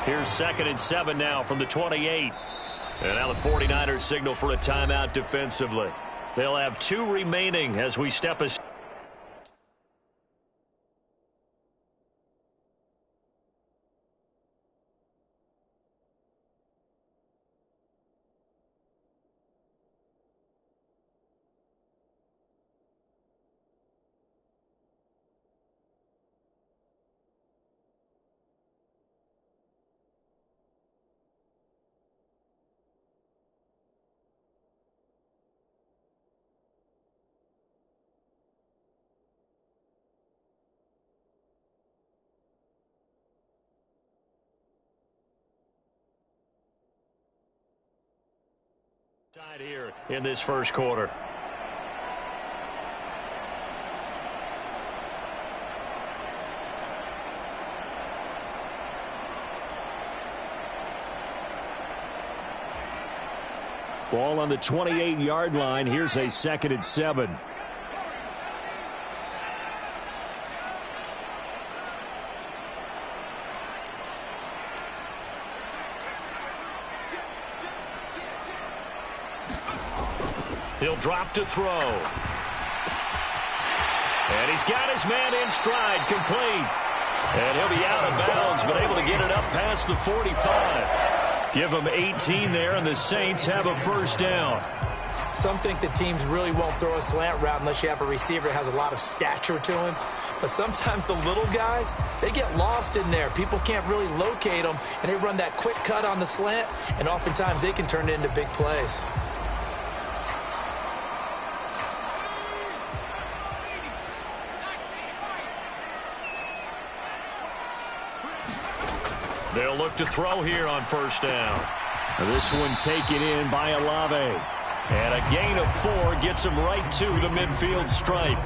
Here's 2nd and 7 now from the 28. And now the 49ers signal for a timeout defensively. They'll have 2 remaining as we step aside. Here in this first quarter. Ball on the 28-yard line. Here's a 2nd and 7. He'll drop to throw. And he's got his man in stride, complete. And he'll be out of bounds, but able to get it up past the 45. Give him 18 there, and the Saints have a first down. Some think that teams really won't throw a slant route unless you have a receiver that has a lot of stature to him. But sometimes the little guys, they get lost in there. People can't really locate them, and they run that quick cut on the slant, and oftentimes they can turn it into big plays. They'll look to throw here on first down. This one taken in by Olave. And a gain of 4 gets him right to the midfield stripe.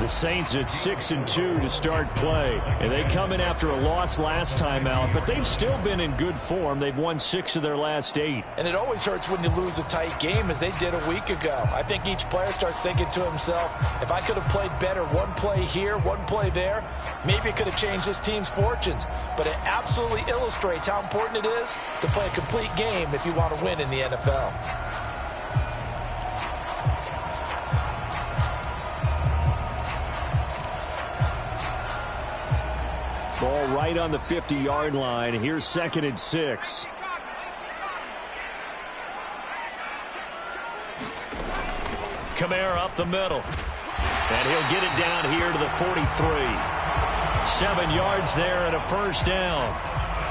The Saints at 6-2 to start play. And they come in after a loss last time out, but they've still been in good form. They've won 6 of their last 8. And it always hurts when you lose a tight game, as they did a week ago. I think each player starts thinking to himself, if I could have played better one play here, one play there, maybe it could have changed this team's fortunes. But it absolutely illustrates how important it is to play a complete game if you want to win in the NFL. Ball right on the 50-yard line. Here's 2nd and 6. Kamara up the middle. And he'll get it down here to the 43. 7 yards there and a first down.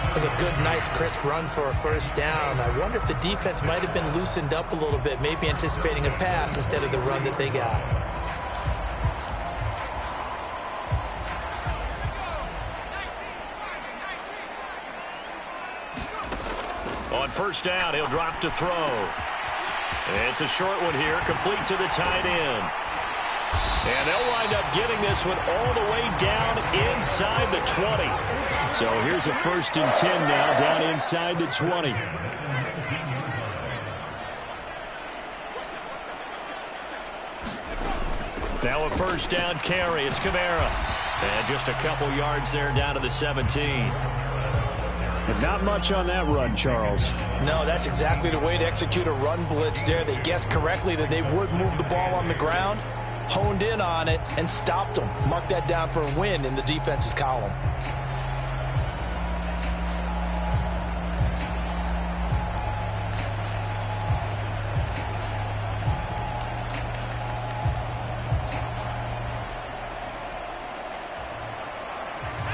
It was a good, nice, crisp run for a first down. I wonder if the defense might have been loosened up a little bit, maybe anticipating a pass instead of the run that they got. On first down, he'll drop to throw. It's a short one here, complete to the tight end. And they'll wind up getting this one all the way down inside the 20. So here's a 1st and 10 now, down inside the 20. Now a first down carry. It's Kamara. And just a couple yards there down to the 17. And not much on that run, Charles. No, that's exactly the way to execute a run blitz there. They guessed correctly that they would move the ball on the ground, honed in on it, and stopped them. Mark that down for a win in the defense's column.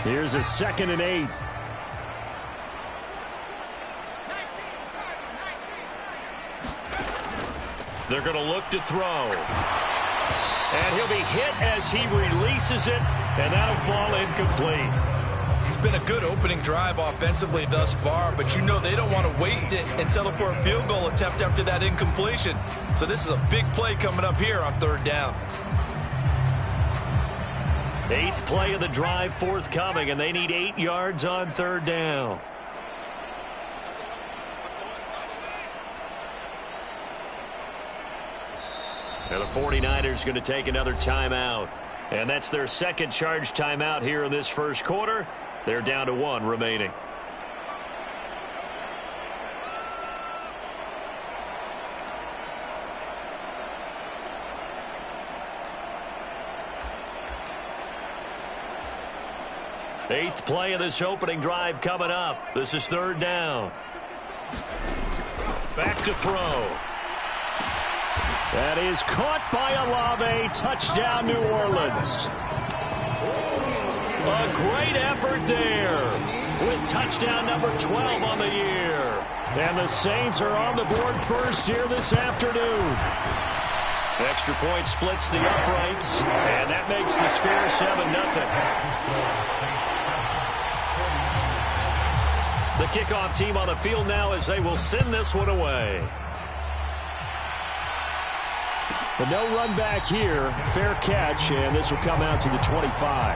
Here's a 2nd and 8. They're going to look to throw. And he'll be hit as he releases it, and that'll fall incomplete. It's been a good opening drive offensively thus far, but you know they don't want to waste it and settle for a field goal attempt after that incompletion. So this is a big play coming up here on 3rd down. 8th play of the drive forthcoming, and they need 8 yards on 3rd down. And the 49ers going to take another timeout. And that's their 2nd charge timeout here in this first quarter. They're down to 1 remaining. Eighth play of this opening drive coming up. This is third down. Back to throw. That is caught by Olave. Touchdown, New Orleans. A great effort there with touchdown number 12 on the year. And the Saints are on the board first here this afternoon. Extra point splits the uprights, and that makes the score 7-0. The kickoff team on the field now as they will send this one away. But no run back here. Fair catch, and this will come out to the 25.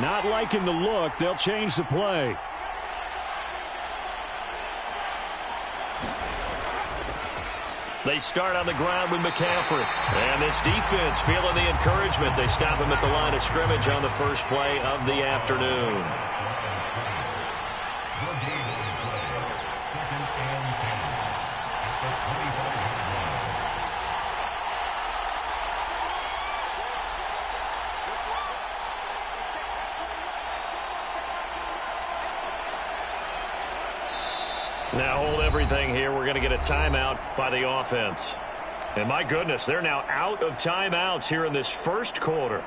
Not liking the look. They'll change the play. They start on the ground with McCaffrey. And this defense feeling the encouragement. They stop him at the line of scrimmage on the first play of the afternoon. Now hold everything here. We're going to get a timeout by the offense. And my goodness, they're now out of timeouts here in this first quarter.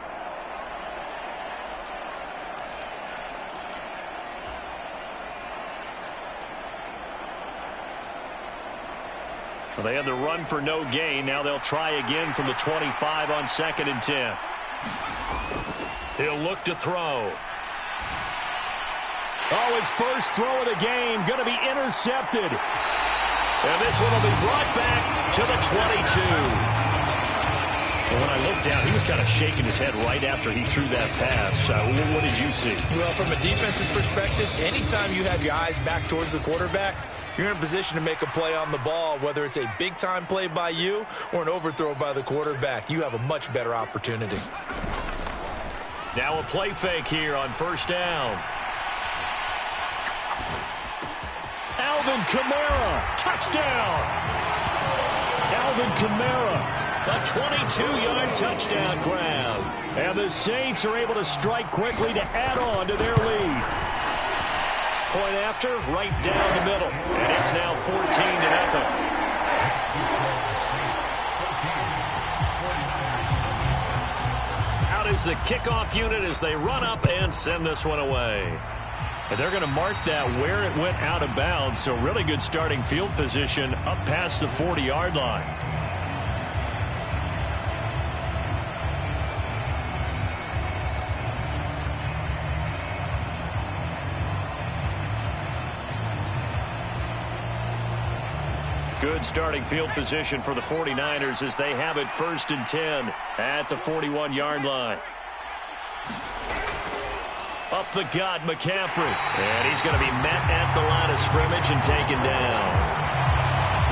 Well, they had the run for no gain. Now they'll try again from the 25 on 2nd and 10. He'll look to throw. Oh, his first throw of the game going to be intercepted. And this one will be brought back to the 22. And when I looked down, he was kind of shaking his head right after he threw that pass. What did you see? Well, from a defense's perspective, anytime you have your eyes back towards the quarterback, you're in a position to make a play on the ball, whether it's a big-time play by you or an overthrow by the quarterback. You have a much better opportunity. Now a play fake here on first down. Alvin Kamara, touchdown! Alvin Kamara, a 22-yard touchdown grab. And the Saints are able to strike quickly to add on to their lead. Point after, right down the middle. And it's now 14-0. Out is the kickoff unit as they run up and send this one away. And they're going to mark that where it went out of bounds. So really good starting field position up past the 40-yard line. Good starting field position for the 49ers as they have it 1st and 10 at the 41-yard line. Up the gut, McCaffrey. And he's going to be met at the line of scrimmage and taken down.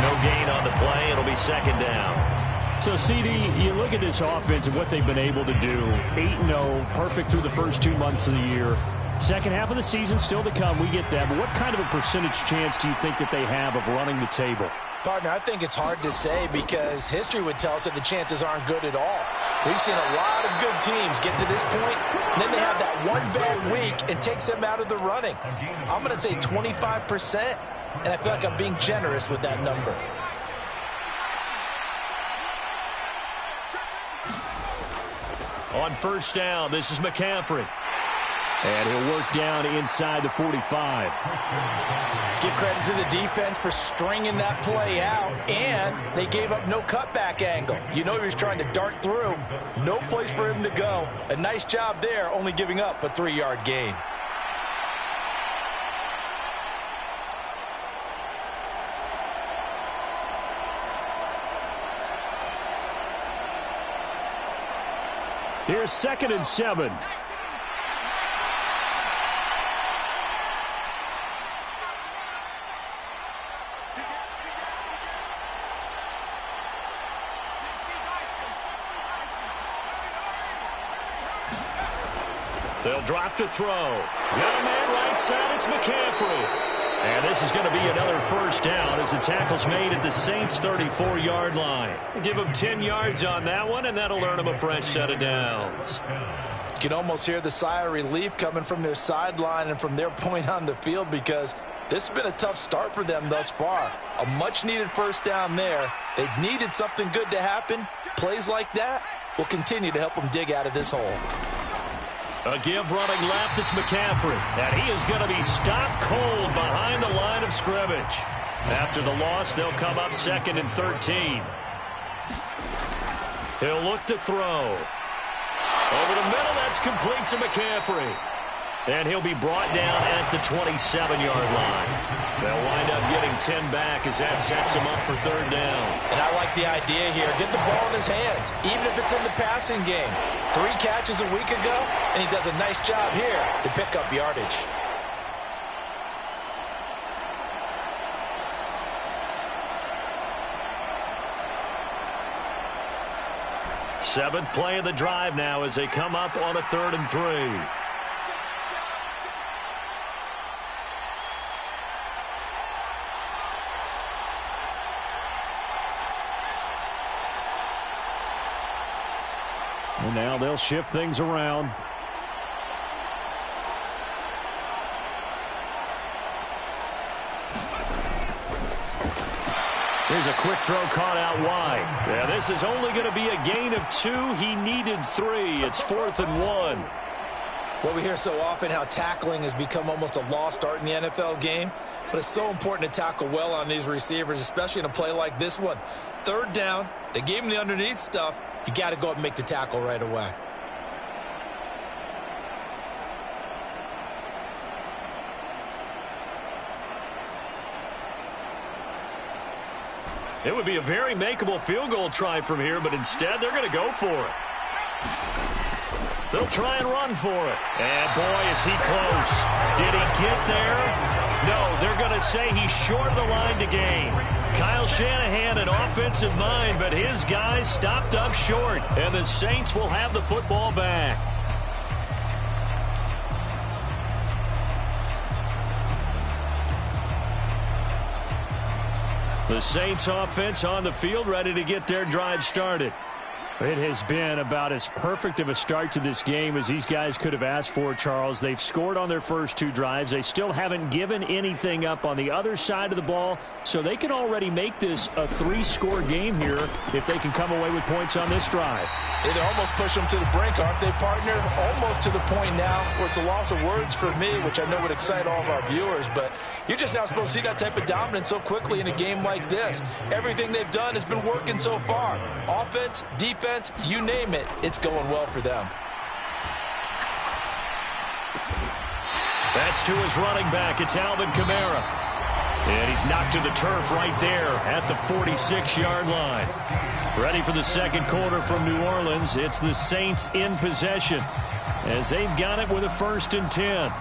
No gain on the play. It'll be 2nd down. So, CD, you look at this offense and what they've been able to do. 8-0, perfect through the first 2 months of the year. Second half of the season still to come. We get that. But what kind of a percentage chance do you think that they have of running the table? Partner, I think it's hard to say because history would tell us that the chances aren't good at all. We've seen a lot of good teams get to this point, and then they have that one bad week and takes them out of the running. I'm going to say 25%, and I feel like I'm being generous with that number. On first down, this is McCaffrey. And he'll work down inside the 45. Give credit to the defense for stringing that play out, and they gave up no cutback angle. You know he was trying to dart through. No place for him to go. A nice job there, only giving up a 3-yard gain. Here's 2nd and 7. They'll drop to throw. Got a man right side. It's McCaffrey. And this is going to be another first down as the tackle's made at the Saints' 34-yard line. Give them 10 yards on that one, and that'll earn them a fresh set of downs. You can almost hear the sigh of relief coming from their sideline and from their point on the field, because this has been a tough start for them thus far. A much-needed first down there. They've needed something good to happen. Plays like that will continue to help them dig out of this hole. A give running left, it's McCaffrey. And he is going to be stopped cold behind the line of scrimmage. After the loss, they'll come up 2nd and 13. He'll look to throw. Over the middle, that's complete to McCaffrey. And he'll be brought down at the 27-yard line. They'll wind up getting 10 back as that sets him up for 3rd down. And I like the idea here. Get the ball in his hands, even if it's in the passing game. 3 catches a week ago, and he does a nice job here to pick up yardage. Seventh play of the drive now as they come up on a 3rd and 3. And now they'll shift things around. Here's a quick throw caught out wide. Yeah, this is only going to be a gain of 2. He needed 3. It's 4th and 1. Well, we hear so often how tackling has become almost a lost art in the NFL game. But it's so important to tackle well on these receivers, especially in a play like this one. 3rd down, they gave him the underneath stuff. You got to go up and make the tackle right away. It would be a very makeable field goal try from here, but instead they're going to go for it. They'll try and run for it. And boy, is he close. Did he get there? No, they're going to say he's short of the line to gain. Kyle Shanahan, an offensive mind, but his guys stopped up short. And the Saints will have the football back. The Saints offense on the field, ready to get their drive started. It has been about as perfect of a start to this game as these guys could have asked for, Charles. They've scored on their first 2 drives. They still haven't given anything up on the other side of the ball, so they can already make this a 3-score game here if they can come away with points on this drive. They almost push them to the brink, aren't they, partner? Almost to the point now where it's a loss of words for me, which I know would excite all of our viewers, but you're just not supposed to see that type of dominance so quickly in a game like this. Everything they've done has been working so far. Offense, defense, you name it, it's going well for them. That's to his running back. It's Alvin Kamara. And he's knocked to the turf right there at the 46-yard line. Ready for the second quarter from New Orleans. It's the Saints in possession as they've got it with a 1st and 10.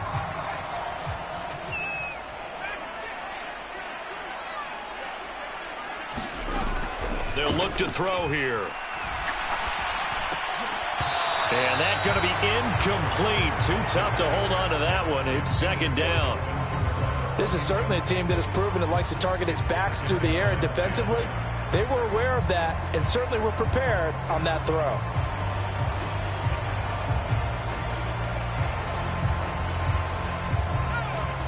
They'll look to throw here. And that's going to be incomplete. Too tough to hold on to that one. It's 2nd down. This is certainly a team that has proven it likes to target its backs through the air and defensively. They were aware of that and certainly were prepared on that throw.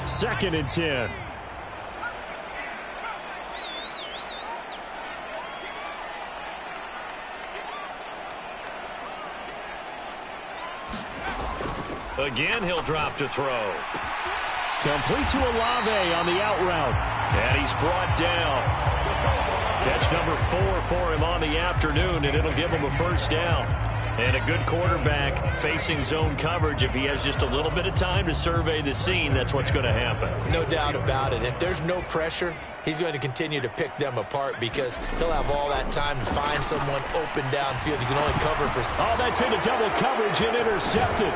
Second and 10. Again, he'll drop to throw. Complete to Olave on the out route. And he's brought down. Catch number 4 for him on the afternoon, and it'll give him a 1st down. And a good quarterback facing zone coverage. If he has just a little bit of time to survey the scene, that's what's going to happen. No doubt about it. If there's no pressure, he's going to continue to pick them apart because he'll have all that time to find someone open downfield. He can only cover for... Oh, that's into double coverage and intercepted.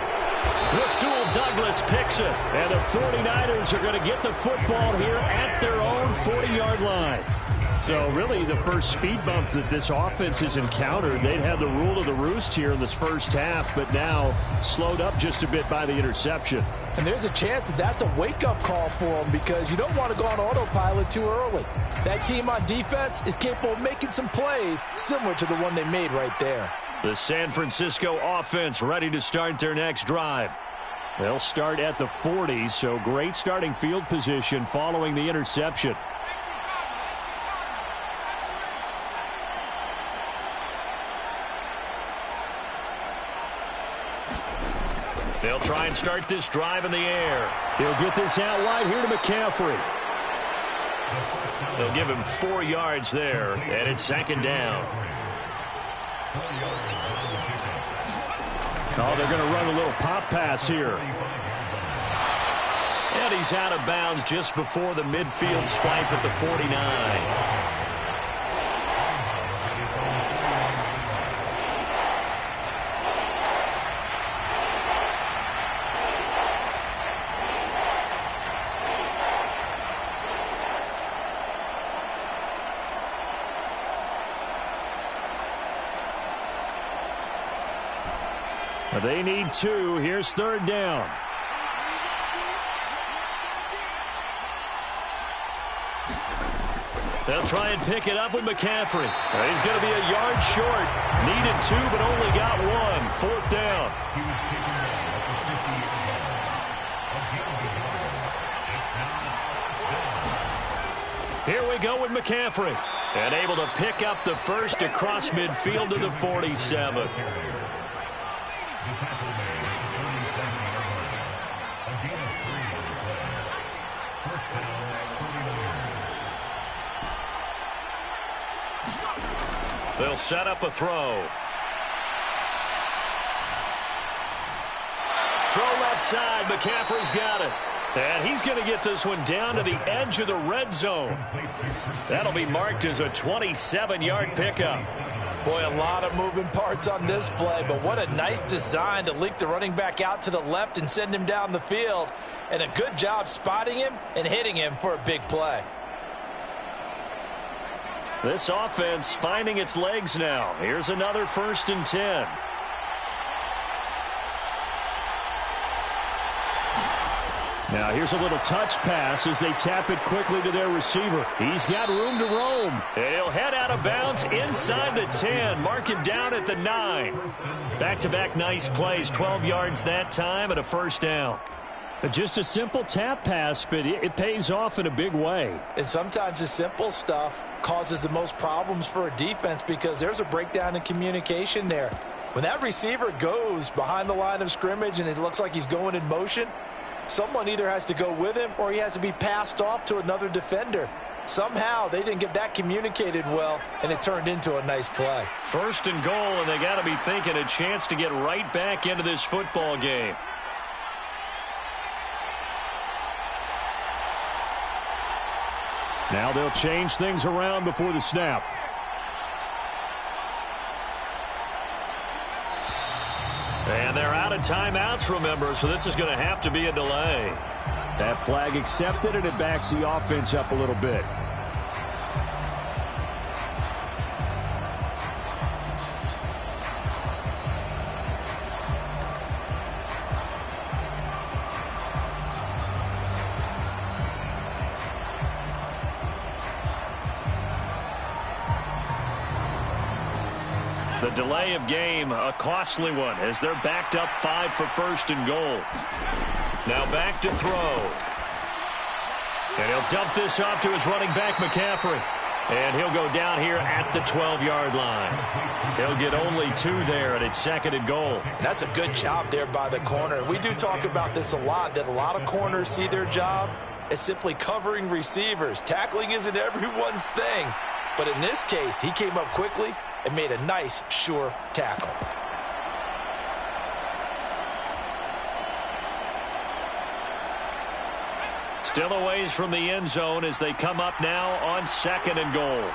Rasul Douglas picks it. And the 49ers are going to get the football here at their own 40-yard line. So really the first speed bump that this offense has encountered, they'd had the rule of the roost here in this first half, but now slowed up just a bit by the interception. And there's a chance that that's a wake-up call for them because you don't want to go on autopilot too early. That team on defense is capable of making some plays similar to the one they made right there. The San Francisco offense ready to start their next drive. They'll start at the 40, so great starting field position following the interception. They'll try and start this drive in the air. He'll get this out wide here to McCaffrey. They'll give him 4 yards there, and it's second down. Oh, they're going to run a little pop pass here. And he's out of bounds just before the midfield stripe at the 49. They need 2. Here's third down. They'll try and pick it up with McCaffrey. He's going to be a yard short. Needed 2, but only got 1. Fourth down. Here we go with McCaffrey. And able to pick up the first across midfield to the 47. They'll set up a throw. Throw left side. McCaffrey's got it. And he's going to get this one down to the edge of the red zone. That'll be marked as a 27-yard pickup. Boy, a lot of moving parts on this play, but what a nice design to leak the running back out to the left and send him down the field. And a good job spotting him and hitting him for a big play. This offense finding its legs now. Here's another 1st and 10. Now here's a little touch pass as they tap it quickly to their receiver. He's got room to roam. And he'll head out of bounds inside the 10. Mark him down at the 9. Back-to-back nice plays. 12 yards that time and a first down. Just a simple tap pass, but it pays off in a big way. And sometimes the simple stuff causes the most problems for a defense because there's a breakdown in communication there. When that receiver goes behind the line of scrimmage and it looks like he's going in motion, someone either has to go with him or he has to be passed off to another defender. Somehow they didn't get that communicated well, and it turned into a nice play. 1st and goal, and they got to be thinking a chance to get right back into this football game. Now they'll change things around before the snap. And they're out of timeouts, remember, so this is going to have to be a delay. That flag accepted, and it backs the offense up a little bit. The delay of game, a costly one, as they're backed up 5 for 1st and goal. Now back to throw. And he'll dump this off to his running back, McCaffrey. And he'll go down here at the 12-yard line. He'll get only 2 there, and it's 2nd and goal. And that's a good job there by the corner. We do talk about this a lot, that a lot of corners see their job as simply covering receivers. Tackling isn't everyone's thing. But in this case, he came up quickly and made a nice, sure tackle. Still a ways from the end zone as they come up now on 2nd and goal.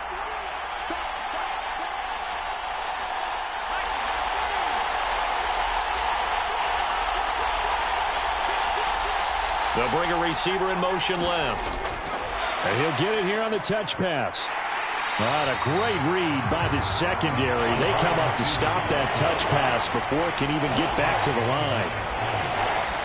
They'll bring a receiver in motion left. And he'll get it here on the touch pass. What a great read by the secondary. They come up to stop that touch pass before it can even get back to the line.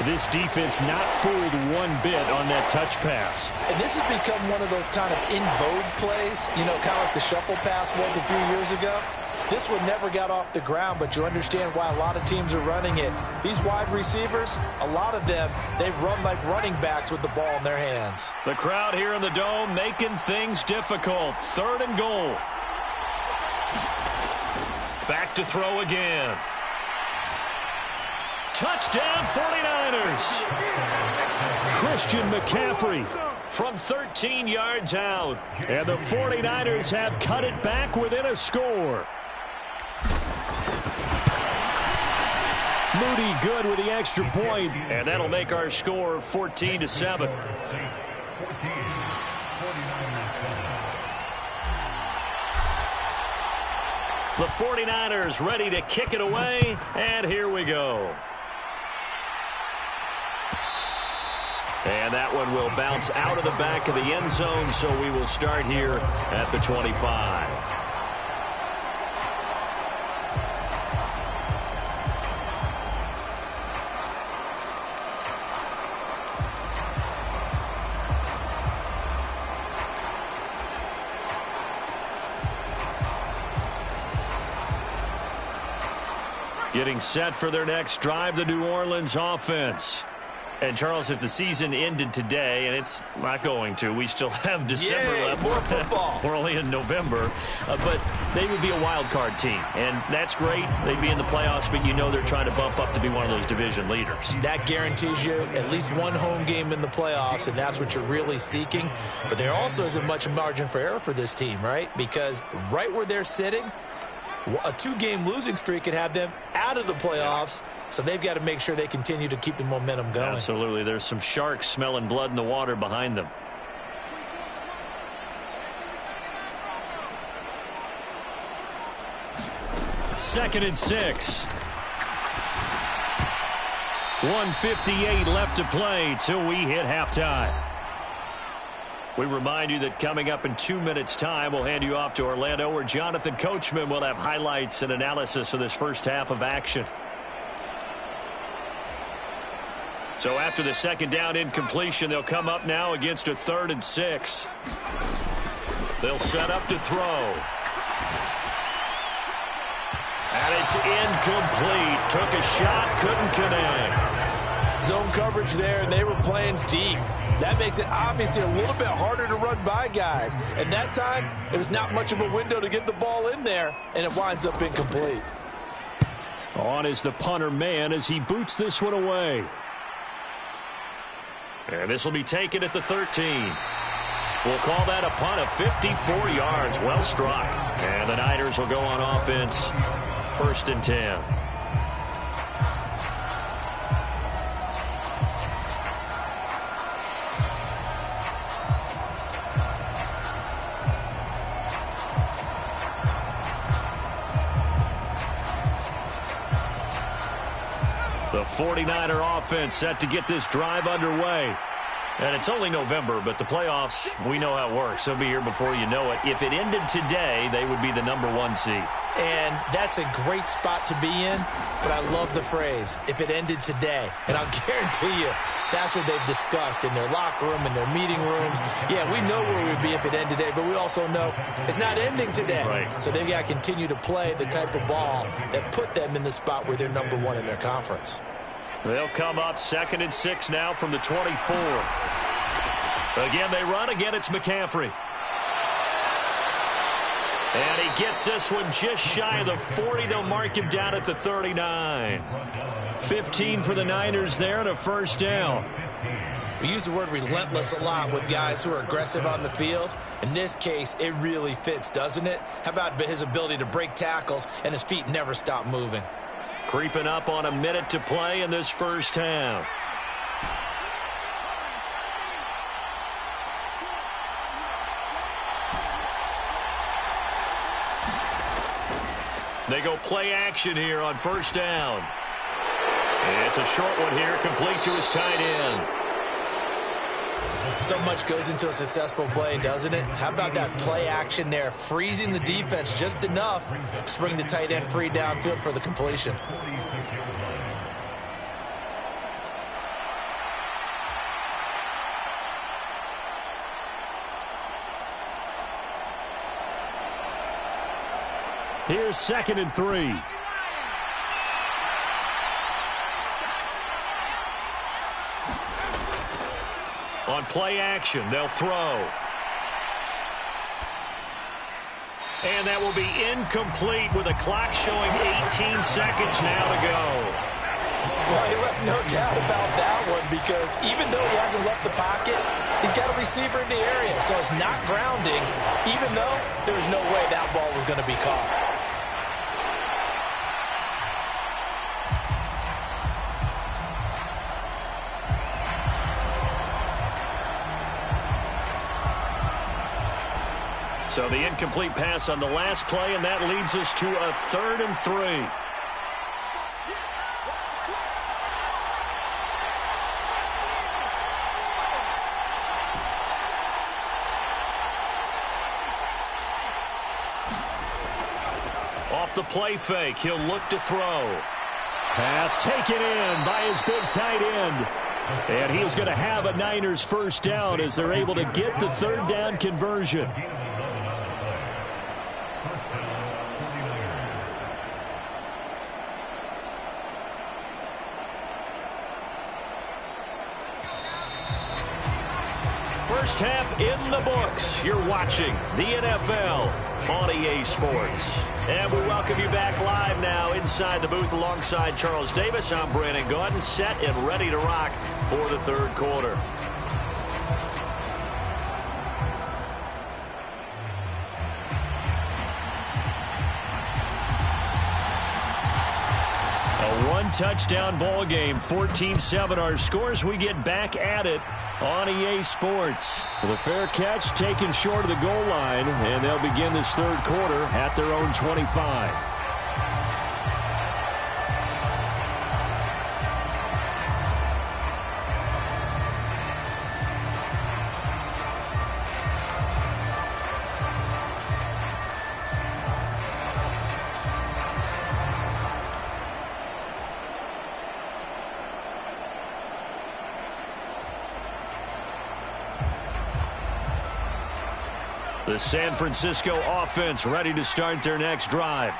This defense not fooled one bit on that touch pass. And this has become one of those kind of in vogue plays, you know, kind of like the shuffle pass was a few years ago. This one never got off the ground, but you understand why a lot of teams are running it. These wide receivers, a lot of them, they run like running backs with the ball in their hands. The crowd here in the Dome making things difficult. 3rd and goal. Back to throw again. Touchdown 49ers. Christian McCaffrey from 13 yards out. And the 49ers have cut it back within a score. Moody good with the extra point. And that'll make our score 14-7. The 49ers ready to kick it away. And here we go. And that one will bounce out of the back of the end zone, so we will start here at the 25. Getting set for their next drive, the New Orleans offense. And, Charles, if the season ended today, and it's not going to, we still have December left. More football. We're only in November. But they would be a wild card team. And that's great. They'd be in the playoffs, but you know they're trying to bump up to be one of those division leaders. That guarantees you at least one home game in the playoffs, and that's what you're really seeking. But there also isn't much margin for error for this team, right? Because right where they're sitting, a 2-game losing streak could have them out of the playoffs, so they've got to make sure they continue to keep the momentum going. Absolutely. There's some sharks smelling blood in the water behind them. Second and 6. 1:58 left to play till we hit halftime. We remind you that coming up in 2 minutes' time, we'll hand you off to Orlando, where Jonathan Coachman will have highlights and analysis of this first half of action. So after the second down incompletion, they'll come up now against a 3rd and 6. They'll set up to throw. And it's incomplete. Took a shot, couldn't connect. Zone coverage there, and they were playing deep. That makes it obviously a little bit harder to run by guys. And that time, it was not much of a window to get the ball in there, and it winds up incomplete. On is the punter man as he boots this one away. And this will be taken at the 13. We'll call that a punt of 54 yards. Well struck. And the Niners will go on offense. 1st and 10. The 49er offense set to get this drive underway. And it's only November, but the playoffs, we know how it works. They'll be here before you know it. If it ended today, they would be the #1 seed. And that's a great spot to be in, but I love the phrase, if it ended today. And I'll guarantee you, that's what they've discussed in their locker room, in their meeting rooms. Yeah, we know where we'd be if it ended today, but we also know it's not ending today. Right. So they've got to continue to play the type of ball that put them in the spot where they're #1 in their conference. They'll come up 2nd and 6 now from the 24. Again, they run. Again, it's McCaffrey. And he gets this one just shy of the 40. They'll mark him down at the 39. 15 for the Niners there and a 1st down. We use the word relentless a lot with guys who are aggressive on the field. In this case, it really fits, doesn't it? How about his ability to break tackles and his feet never stop moving? Creeping up on a minute to play in this first half. They go play action here on first down. It's a short one here, complete to his tight end. So much goes into a successful play, doesn't it? How about that play action there, freezing the defense just enough to bring the tight end free downfield for the completion. Here's 2nd and 3. On play action, they'll throw. And that will be incomplete with a clock showing 18 seconds now to go. Well, he left no doubt about that one because even though he hasn't left the pocket, he's got a receiver in the area, so it's not grounding, even though there was no way that ball was going to be caught. So the incomplete pass on the last play, and that leads us to a 3rd and 3. Off the play fake, he'll look to throw. Pass taken in by his big tight end. And he's going to have a Niners first down as they're able to get the 3rd down conversion. First half in the books. You're watching the NFL on EA Sports. And we welcome you back live now inside the booth alongside Charles Davis. I'm Brandon Gaudin, set and ready to rock for the 3rd quarter. A one-touchdown ball game, 14-7 our scores. We get back at it on EA Sports. The fair catch taken short of the goal line, and they'll begin this 3rd quarter at their own 25. The San Francisco offense ready to start their next drive.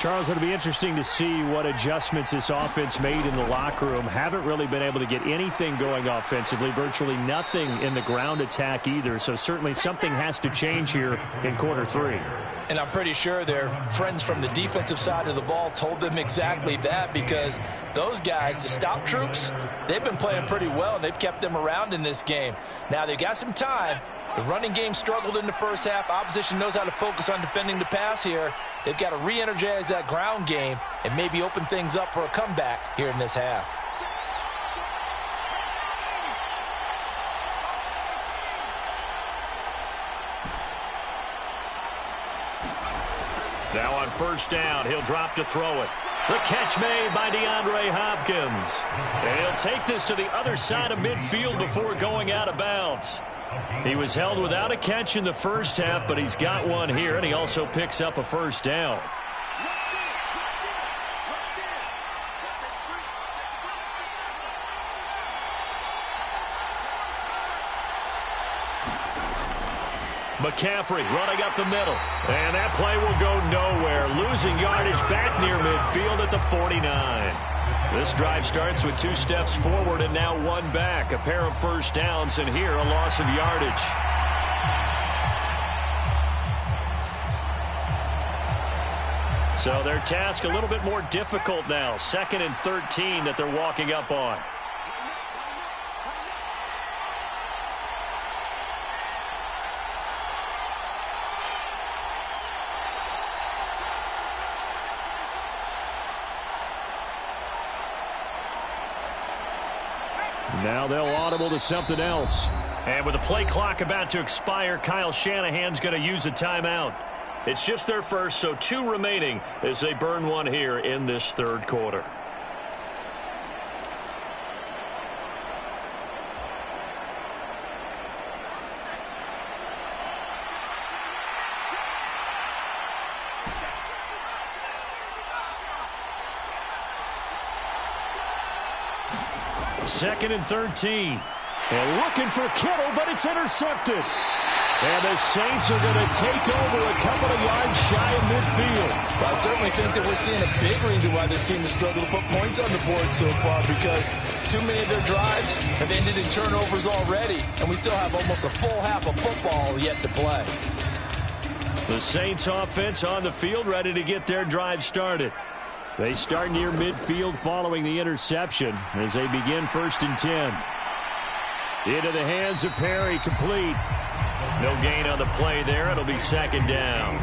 Charles, it'll be interesting to see what adjustments this offense made in the locker room. Haven't really been able to get anything going offensively, virtually nothing in the ground attack either. So certainly something has to change here in quarter 3. And I'm pretty sure their friends from the defensive side of the ball told them exactly that because those guys, the stop troops, they've been playing pretty well, and they've kept them around in this game. Now, they've got some time. The running game struggled in the first half. Opposition knows how to focus on defending the pass here. They've got to re-energize that ground game and maybe open things up for a comeback here in this half. Now on first down, he'll drop to throw it. The catch made by DeAndre Hopkins. And he'll take this to the other side of midfield before going out of bounds. He was held without a catch in the first half, but he's got one here, and he also picks up a first down. McCaffrey running up the middle. And that play will go nowhere. Losing yardage back near midfield at the 49. This drive starts with 2 steps forward and now 1 back. A pair of first downs, and here a loss of yardage. So their task a little bit more difficult now. 2nd and 13 that they're walking up on. Now they'll audible to something else. And with the play clock about to expire, Kyle Shanahan's going to use a timeout. It's just their first, so 2 remaining as they burn one here in this third quarter. Second and 13. And looking for Kittle, but it's intercepted. And the Saints are going to take over a couple of yards shy of midfield. Well, I certainly think that we're seeing a big reason why this team has struggled to put points on the board so far, because too many of their drives have ended in turnovers already, and we still have almost a full half of football yet to play. The Saints offense on the field, ready to get their drive started. They start near midfield following the interception as they begin 1st and 10. Into the hands of Perry, complete. No gain on the play there. It'll be 2nd down.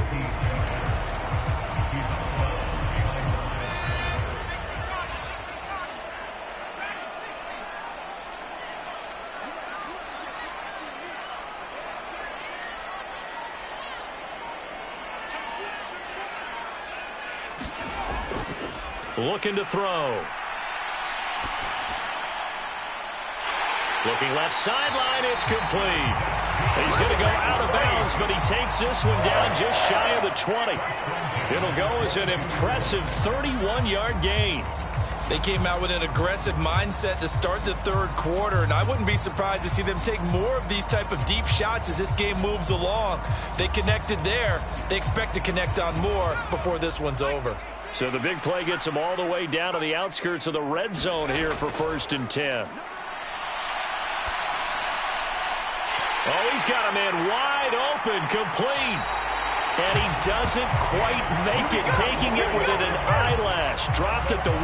Looking to throw. Looking left sideline, it's complete. He's going to go out of bounds, but he takes this one down just shy of the 20. It'll go as an impressive 31-yard gain. They came out with an aggressive mindset to start the third quarter, and I wouldn't be surprised to see them take more of these type of deep shots as this game moves along. They connected there. They expect to connect on more before this one's over. So the big play gets them all the way down to the outskirts of the red zone here for 1st and 10. Oh, he's got a man wide open, complete. And he doesn't quite make it, taking it within an eyelash. Dropped at the 1.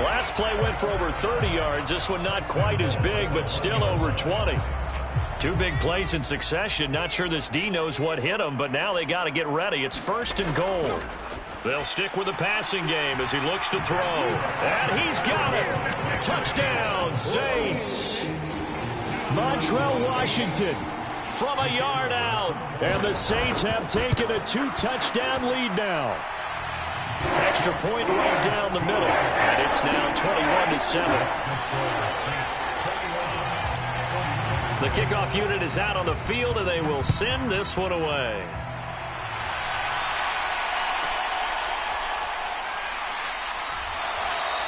Last play went for over 30 yards. This one not quite as big, but still over 20. 2 big plays in succession. Not sure this D knows what hit him, but now they got to get ready. It's 1st and goal. They'll stick with the passing game as he looks to throw. And he's got it. Touchdown, Saints. Montrell Washington from a yard out. And the Saints have taken a 2-touchdown lead now. Extra point right down the middle. And it's now 21-7. The kickoff unit is out on the field, and they will send this one away.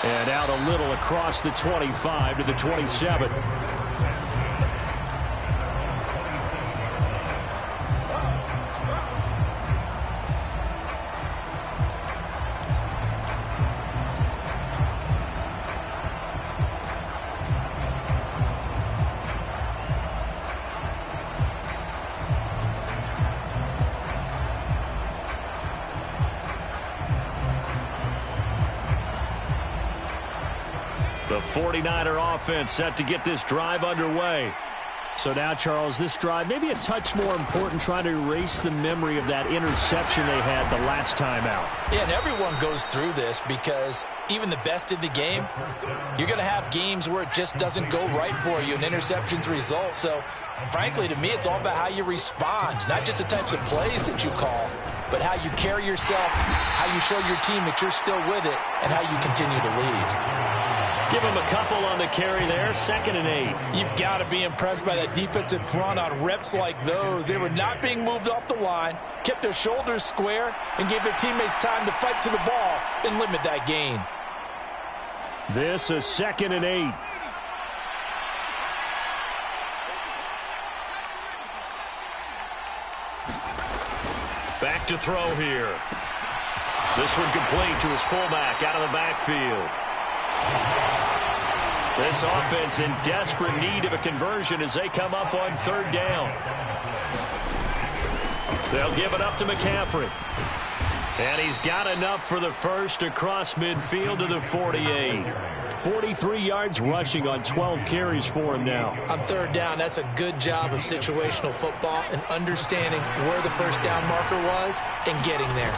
And out a little across the 25 to the 27. The 49er offense set to get this drive underway. So now, Charles, this drive maybe a touch more important, trying to erase the memory of that interception they had the last time out. Yeah, and everyone goes through this because even the best in the game, you're going to have games where it just doesn't go right for you and interceptions result. So, frankly, to me, it's all about how you respond, not just the types of plays that you call, but how you carry yourself, how you show your team that you're still with it, and how you continue to lead. Give him a couple on the carry there, 2nd and 8. You've got to be impressed by that defensive front on reps like those. They were not being moved off the line, kept their shoulders square, and gave their teammates time to fight to the ball and limit that gain. This is 2nd and 8. Back to throw here. This one complete to his fullback out of the backfield. This offense in desperate need of a conversion as they come up on 3rd down. They'll give it up to McCaffrey. And he's got enough for the first across midfield to the 48. 43 yards rushing on 12 carries for him now. On 3rd down, that's a good job of situational football and understanding where the first down marker was and getting there.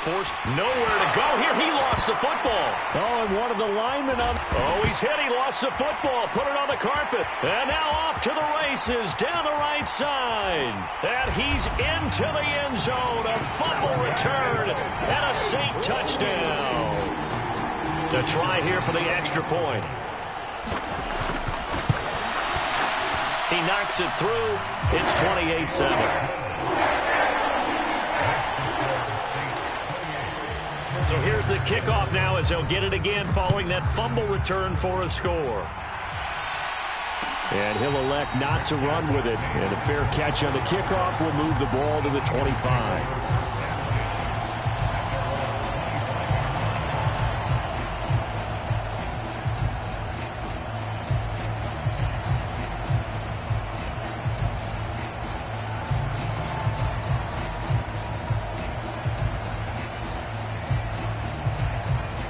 forced nowhere to go here. He lost the football. Oh, and one of the linemen on. Oh, he's hit. He lost the football. Put it on the carpet. And now off to the races down the right side. And he's into the end zone. A fumble return and a Saint touchdown. To try here for the extra point. He knocks it through. It's 28-7. So here's the kickoff now as they'll get it again following that fumble return for a score. And he'll elect not to run with it. And a fair catch on the kickoff will move the ball to the 25.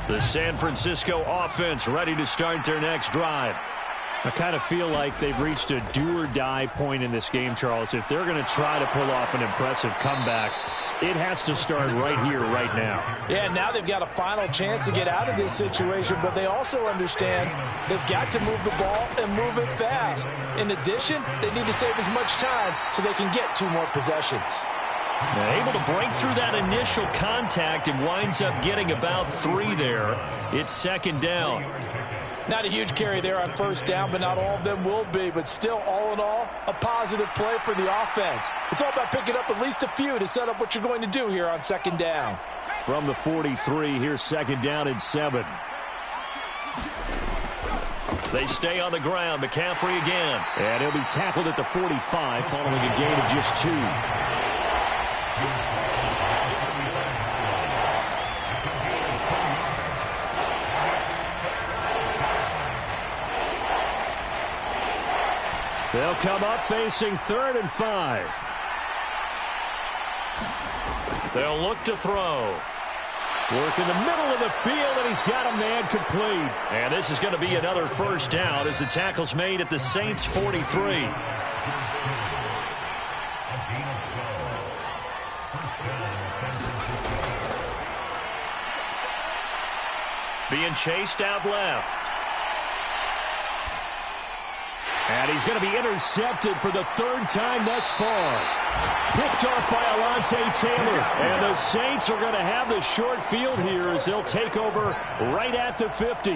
The San Francisco offense ready to start their next drive. I kind of feel like they've reached a do-or-die point in this game, Charles. If they're going to try to pull off an impressive comeback, it has to start right here, right now. Yeah, now they've got a final chance to get out of this situation, but they also understand they've got to move the ball and move it fast. In addition, they need to save as much time so they can get 2 more possessions. Now, able to break through that initial contact and winds up getting about 3 there. It's second down. Not a huge carry there on first down, but not all of them will be. But still, all in all, a positive play for the offense. It's all about picking up at least a few to set up what you're going to do here on second down. From the 43, here's second down and 7. They stay on the ground. McCaffrey again. And he'll be tackled at the 45 following a gain of just 2. They'll come up facing 3rd and 5. They'll look to throw. Work in the middle of the field, and he's got a man complete. And this is going to be another first down as the tackle's made at the Saints' 43. Being chased out left. And he's going to be intercepted for the 3rd time thus far. Picked off by Alontae Taylor. And the Saints are going to have the short field here as they'll take over right at the 50.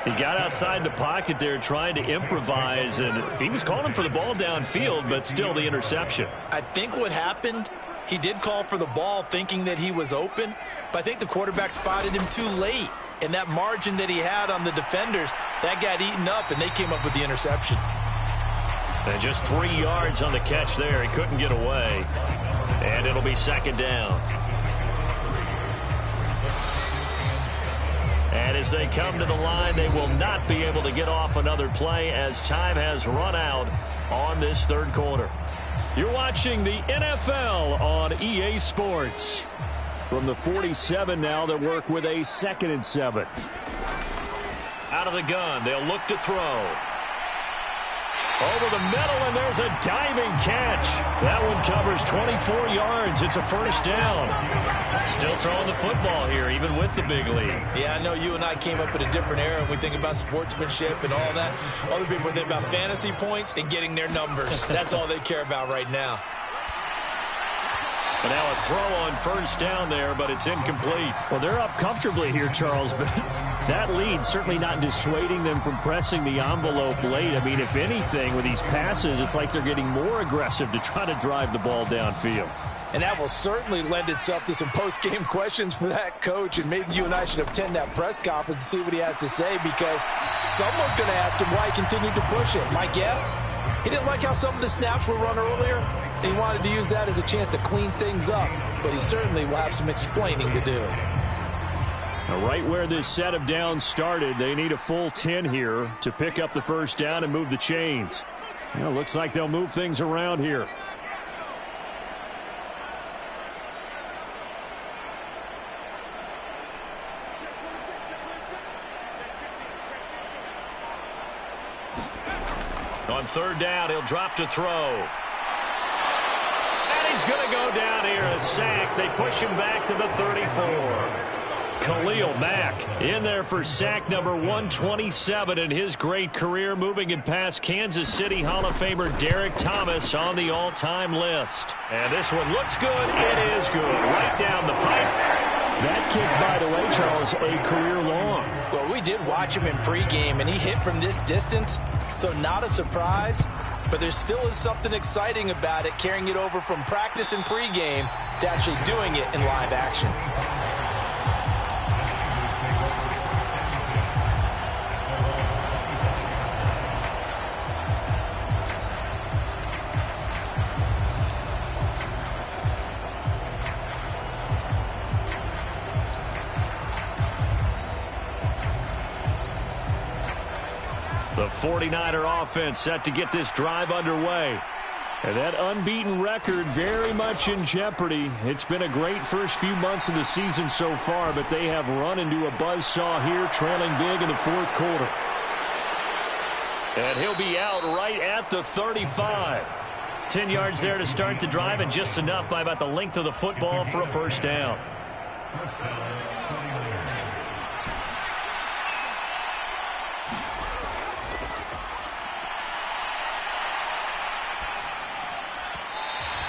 He got outside the pocket there trying to improvise, and he was calling for the ball downfield, but still the interception. I think what happened, he did call for the ball thinking that he was open, but I think the quarterback spotted him too late. And that margin that he had on the defenders, that got eaten up, and they came up with the interception. And just 3 yards on the catch there. He couldn't get away. And it'll be second down. And as they come to the line, they will not be able to get off another play as time has run out on this 3rd quarter. You're watching the NFL on EA Sports. From the 47 now, they work with a 2nd and 7. Out of the gun, they'll look to throw. Over the middle, and there's a diving catch. That one covers 24 yards. It's a first down. Still throwing the football here, even with the big lead. Yeah, I know you and I came up in a different era, and we think about sportsmanship and all that. Other people think about fantasy points and getting their numbers. That's all they care about right now. And now a throw on first down there, but it's incomplete. Well, they're up comfortably here, Charles, but that lead certainly not dissuading them from pressing the envelope late. I mean, if anything, with these passes, it's like they're getting more aggressive to try to drive the ball downfield. And that will certainly lend itself to some post-game questions for that coach, and maybe you and I should attend that press conference and see what he has to say, because someone's going to ask him why he continued to push it. My guess, he didn't like how some of the snaps were run earlier, and he wanted to use that as a chance to clean things up, but he certainly will have some explaining to do. Now, right where this set of downs started, they need a full 10 here to pick up the first down and move the chains. Well, looks like they'll move things around here. On 3rd down, he'll drop to throw. And he's going to go down here. A sack. They push him back to the 34. Khalil Mack in there for sack number 127 in his great career, moving it past Kansas City Hall of Famer Derek Thomas on the all-time list. And this one looks good. It is good. Right down the pipe. That kick, by the way, Charles, a career long. Well, we did watch him in pregame, and he hit from this distance, so not a surprise. But there still is something exciting about it, carrying it over from practice and pregame to actually doing it in live action. The 49er offense set to get this drive underway. And that unbeaten record very much in jeopardy. It's been a great first few months of the season so far, but they have run into a buzzsaw here, trailing big in the fourth quarter. And he'll be out right at the 35. 10 yards there to start the drive, and just enough by about the length of the football for a first down.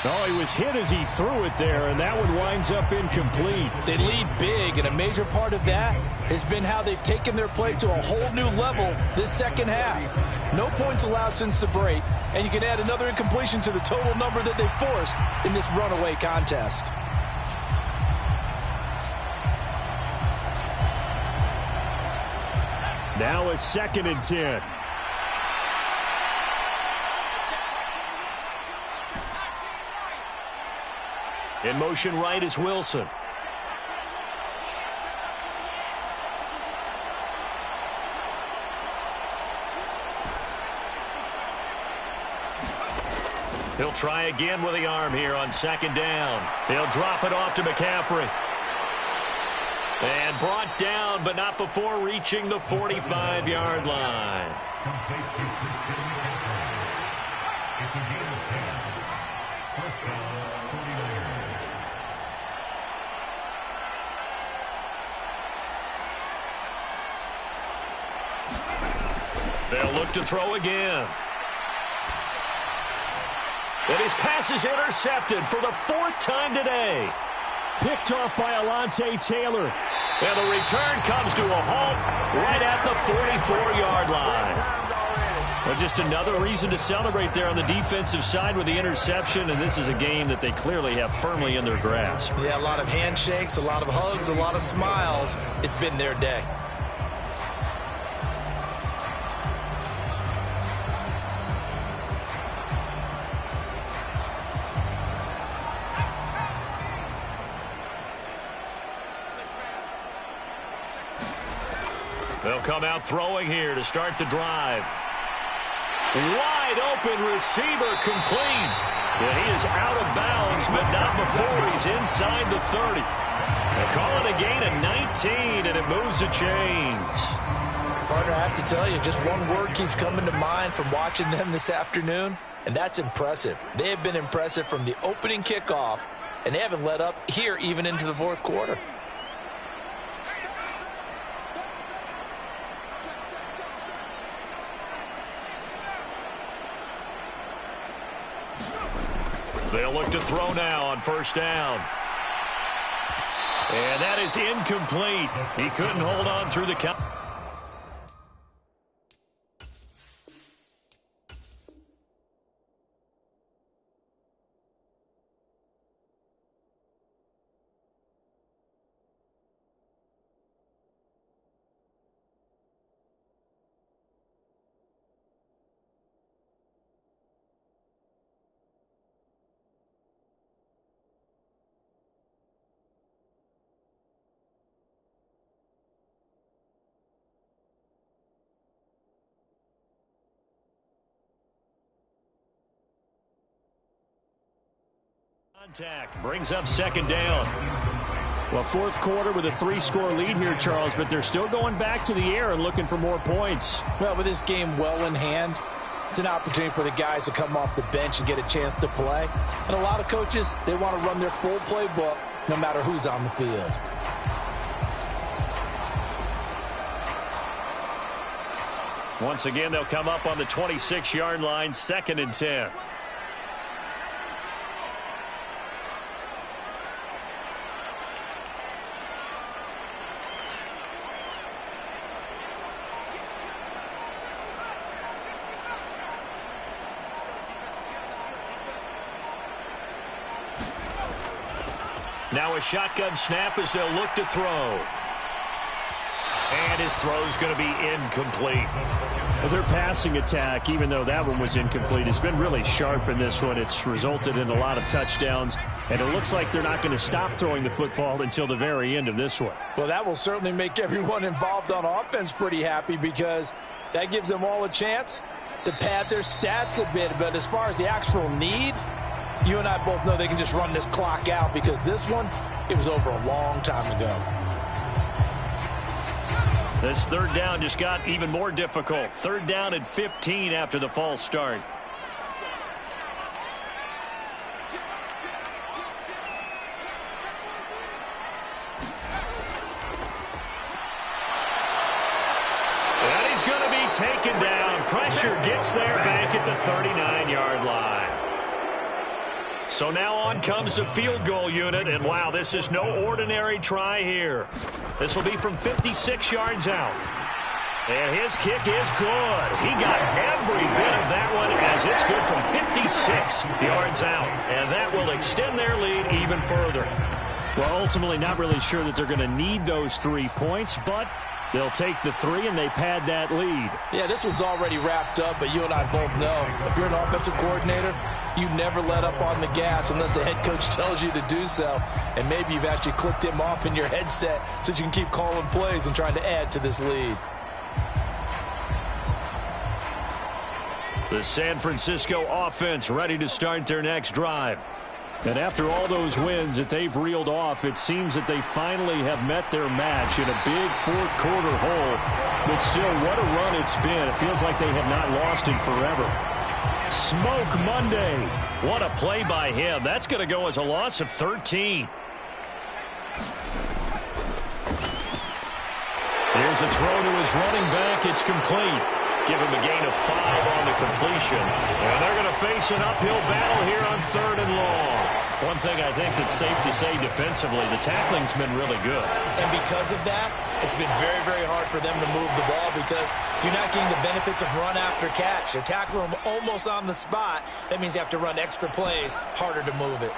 Oh, he was hit as he threw it there, and that one winds up incomplete. They lead big, and a major part of that has been how they've taken their play to a whole new level this second half. No points allowed since the break, and you can add another incompletion to the total number that they forced in this runaway contest. Now a 2nd and 10. In motion right is Wilson. He'll try again with the arm here on 2nd down. He'll drop it off to McCaffrey. And brought down, but not before reaching the 45-yard line. They'll look to throw again. And his pass is intercepted for the 4th time today. Picked off by Alontae Taylor. And the return comes to a halt right at the 44-yard line. Well, just another reason to celebrate there on the defensive side with the interception, and this is a game that they clearly have firmly in their grasp. Yeah, a lot of handshakes, a lot of hugs, a lot of smiles. It's been their day. They'll come out throwing here to start the drive. Wide open receiver complete. And he is out of bounds, but not before he's inside the 30. They call it a gain of 19, and it moves the chains. Partner, I have to tell you, just one word keeps coming to mind from watching them this afternoon, and that's impressive. They have been impressive from the opening kickoff, and they haven't let up here even into the fourth quarter. They'll look to throw now on 1st down. And that is incomplete. He couldn't hold on through the count. Contact brings up 2nd down. Well, fourth quarter with a 3-score lead here, Charles, but they're still going back to the air and looking for more points. Well, with this game well in hand, It's an opportunity for the guys to come off the bench and get a chance to play. And a lot of coaches, they want to run their full playbook no matter who's on the field. Once again, they'll come up on the 26-yard line, 2nd and 10. Now a shotgun snap as they'll look to throw. And his throw's going to be incomplete. Well, their passing attack, even though that one was incomplete, has been really sharp in this one. It's resulted in a lot of touchdowns, and it looks like they're not going to stop throwing the football until the very end of this one. Well, that will certainly make everyone involved on offense pretty happy because that gives them all a chance to pad their stats a bit. But as far as the actual need, you and I both know they can just run this clock out because this one, it was over a long time ago. This 3rd down just got even more difficult. 3rd down and 15 after the false start. And he's going to be taken down. Pressure gets there back at the 39-yard line. So now on comes the field goal unit, and wow, this is no ordinary try here. This will be from 56 yards out. And his kick is good. He got every bit of that one as it's good from 56 yards out. And that will extend their lead even further. Well, ultimately not really sure that they're going to need those 3 points, but they'll take the 3 and they pad that lead. Yeah, this one's already wrapped up, but you and I both know if you're an offensive coordinator, you never let up on the gas unless the head coach tells you to do so. And maybe you've actually clicked him off in your headset so you can keep calling plays and trying to add to this lead. The San Francisco offense ready to start their next drive. And after all those wins that they've reeled off, it seems that they finally have met their match in a big 4th quarter hole. But still, what a run it's been. It feels like they have not lost in forever. Smoke Monday. What a play by him. That's going to go as a loss of 13. Here's a throw to his running back. It's complete. Give him a gain of 5 on the completion. And they're going to face an uphill battle here on 3rd and long. One thing I think that's safe to say defensively, the tackling's been really good. And because of that, it's been very, very hard for them to move the ball because you're not getting the benefits of run after catch. They're tackling them almost on the spot. That means you have to run extra plays, harder to move it.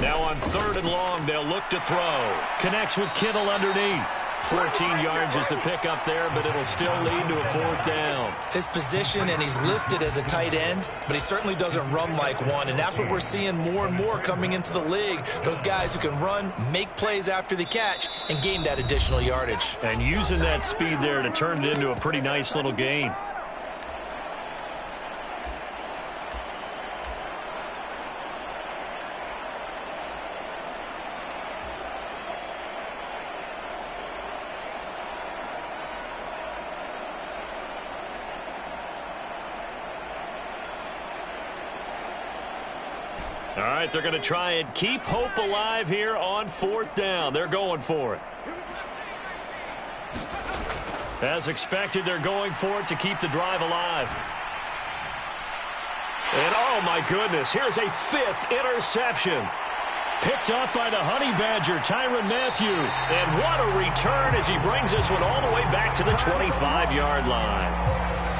Now on 3rd and long, they'll look to throw. Connects with Kittle underneath. 14 yards is the pickup there, but it'll still lead to a 4th down. His position, and he's listed as a tight end, but he certainly doesn't run like one, and that's what we're seeing more and more coming into the league. Those guys who can run, make plays after the catch, and gain that additional yardage. And using that speed there to turn it into a pretty nice little gain. All right, they're going to try and keep hope alive here on 4th down. They're going for it. As expected, they're going for it to keep the drive alive. And, oh, my goodness, here's a 5th interception. Picked up by the Honey Badger, Tyrann Mathieu. And what a return as he brings this one all the way back to the 25-yard line.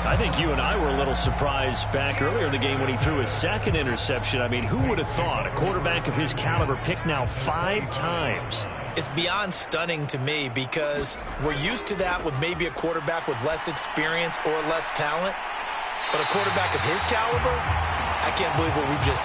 I think you and I were a little surprised back earlier in the game when he threw his 2nd interception. I mean, who would have thought a quarterback of his caliber picked now 5 times? It's beyond stunning to me because we're used to that with maybe a quarterback with less experience or less talent. But a quarterback of his caliber, I can't believe what we've just seen.